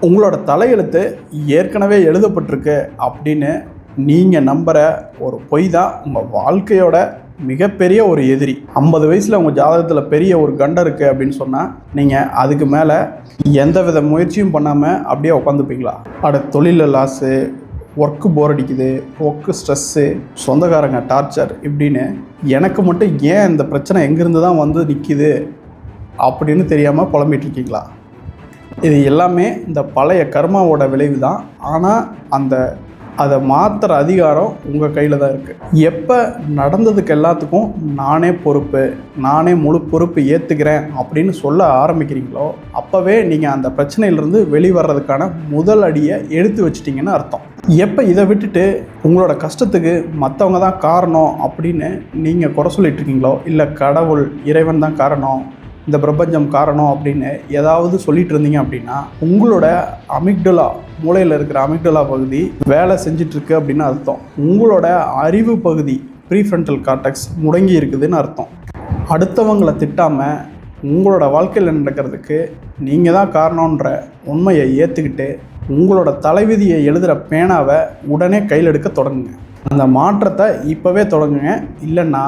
உங்களோட தலையெழுத்து ஏற்கனவே எழுதப்பட்டிருக்கு அப்படின்னு நீங்கள் நம்புகிற ஒரு பொய் தான் உங்கள் வாழ்க்கையோட மிகப்பெரிய ஒரு எதிரி. 50 வயசில் உங்கள் ஜாதகத்தில் பெரிய ஒரு கண்டம் இருக்குது அப்படின்னு சொன்னால் நீங்கள் அதுக்கு மேலே எந்த வித முயற்சியும் பண்ணாமல் அப்படியே உட்காந்துப்பீங்களா? அடுத்த தொழிலில் லாஸு, ஒர்க்கு போர் அடிக்குது, ஒர்க்கு ஸ்ட்ரெஸ்ஸு, சொந்தக்காரங்க டார்ச்சர் இப்படின்னு எனக்கு மட்டும் ஏன் இந்த பிரச்சனை எங்கேருந்து தான் வந்து நிற்கிது அப்படின்னு தெரியாமல் புலம்பிகிட்ருக்கீங்களா? இது எல்லாமே இந்த பழைய கர்மாவோட விளைவு தான். ஆனால் அதை மாற்றுற அதிகாரம் உங்கள் கையில் தான் இருக்குது. எப்போ நடந்ததுக்கு எல்லாத்துக்கும் நானே பொறுப்பு, நானே முழு பொறுப்பு ஏற்றுக்கிறேன் அப்படின்னு சொல்ல ஆரம்பிக்கிறீங்களோ அப்போவே நீங்கள் அந்த பிரச்சனையிலேருந்து வெளிவரதுக்கான முதல் அடியை எடுத்து வச்சிட்டிங்கன்னு அர்த்தம். எப்போ இதை விட்டுட்டு உங்களோட கஷ்டத்துக்கு மற்றவங்க தான் காரணம் அப்படின்னு நீங்கள் குறை சொல்லிகிட்ருக்கீங்களோ, இல்லை கடவுள் இறைவன் தான் காரணம், இந்த பிரபஞ்சம் காரணம் அப்படின்னு ஏதாவது சொல்லிட்டு இருந்தீங்க அப்படின்னா உங்களோட அமிக்டலா, மூளையில் இருக்கிற அமிக்டலா பகுதி வேலை செஞ்சிட்ருக்கு அப்படின்னு அர்த்தம். உங்களோட அறிவு பகுதி ப்ரீஃப்ரண்டல் கார்டெக்ஸ் முடங்கி இருக்குதுன்னு அர்த்தம். அடுத்தவங்களை திட்டாமல் உங்களோட வாழ்க்கையில் நடக்கிறதுக்கு நீங்கள் தான் காரணன்ற உண்மையை ஏற்றுக்கிட்டு உங்களோட தலைவிதியை எழுதுகிற பேனாவை உடனே கையில் எடுக்க தொடங்குங்க. அந்த மாற்றத்தை இப்போவே தொடங்குங்க. இல்லைன்னா